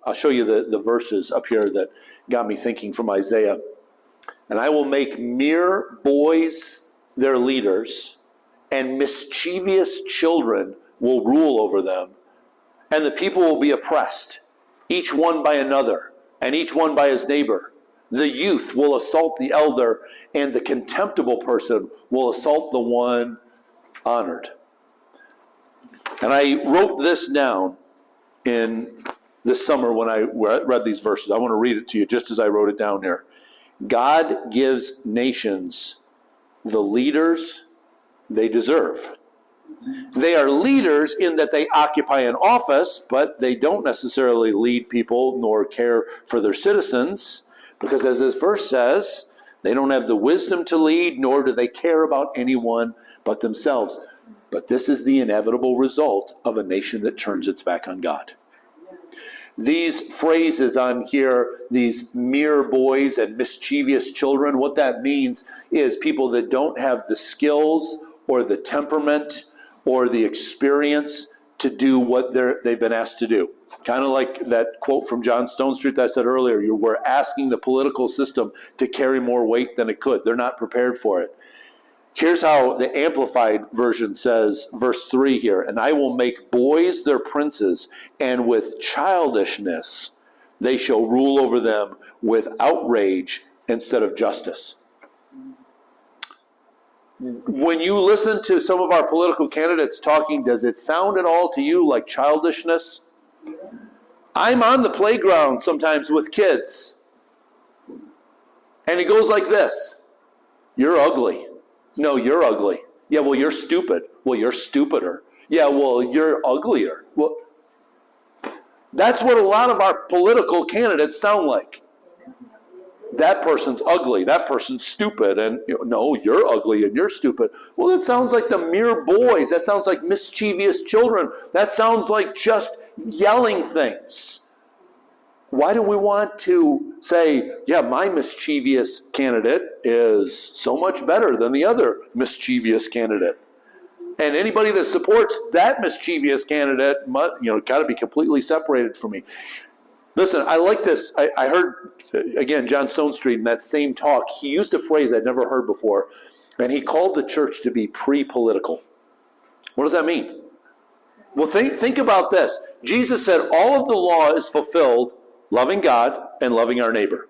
I'll show you the verses up here that got me thinking from Isaiah. And I will make mere boys their leaders, and mischievous children will rule over them. And the people will be oppressed, each one by another, and each one by his neighbor. The youth will assault the elder, and the contemptible person will assault the one honored. And I wrote this down in this summer when I read these verses. I want to read it to you just as I wrote it down here. God gives nations the leaders they deserve. They are leaders in that they occupy an office, but they don't necessarily lead people nor care for their citizens, because as this verse says, they don't have the wisdom to lead, nor do they care about anyone but themselves. But this is the inevitable result of a nation that turns its back on God. These phrases on here, these mere boys and mischievous children, what that means is people that don't have the skills or the temperament or the experience to do what they've been asked to do. Kind of like that quote from John Stonestreet that I said earlier. We're asking the political system to carry more weight than it could. They're not prepared for it. Here's how the Amplified Version says, verse 3 here, and I will make boys their princes, and with childishness they shall rule over them with outrage instead of justice. When you listen to some of our political candidates talking, does it sound at all to you like childishness? I'm on the playground sometimes with kids, and it goes like this. You're ugly. No, you're ugly. Yeah, well, you're stupid. Well, you're stupider. Yeah, well, you're uglier. Well, that's what a lot of our political candidates sound like. That person's ugly. That person's stupid. And no, you're ugly and you're stupid. Well, that sounds like the mere boys. That sounds like mischievous children. That sounds like just yelling things. Why do we want to say, yeah, my mischievous candidate is so much better than the other mischievous candidate? And anybody that supports that mischievous candidate, got to be completely separated from me. Listen, I like this. I heard, again, John Stonestreet in that same talk, he used a phrase I'd never heard before, and he called the church to be pre-political. What does that mean? Well, think about this. Jesus said all of the law is fulfilled, loving God and loving our neighbor.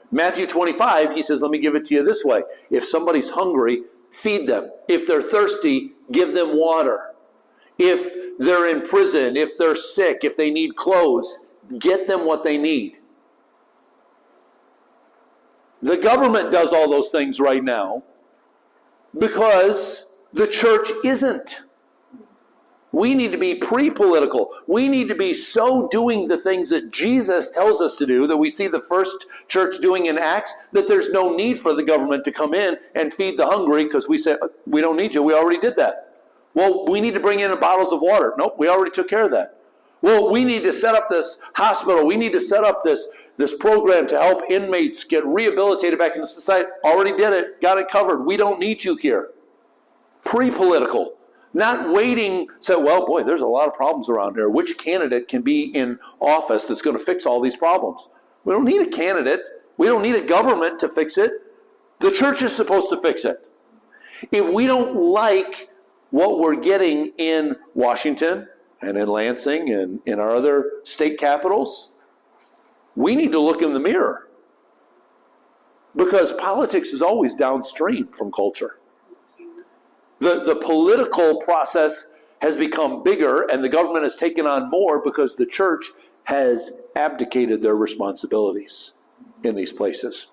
Matthew 25, he says, let me give it to you this way. If somebody's hungry, feed them. If they're thirsty, give them water. If they're in prison, if they're sick, if they need clothes, get them what they need. The government does all those things right now because the church isn't. We need to be pre-political. We need to be so doing the things that Jesus tells us to do, that we see the first church doing in Acts, that there's no need for the government to come in and feed the hungry because we say, we don't need you, we already did that. Well, we need to bring in bottles of water. Nope, we already took care of that. Well, we need to set up this hospital. We need to set up this program to help inmates get rehabilitated back into society. Already did it, got it covered. We don't need you here. Pre-political. Not waiting, say, well, boy, there's a lot of problems around here. Which candidate can be in office that's going to fix all these problems? We don't need a candidate. We don't need a government to fix it. The church is supposed to fix it. If we don't like what we're getting in Washington and in Lansing and in our other state capitals, we need to look in the mirror. Because politics is always downstream from culture. The political process has become bigger and the government has taken on more because the church has abdicated their responsibilities in these places.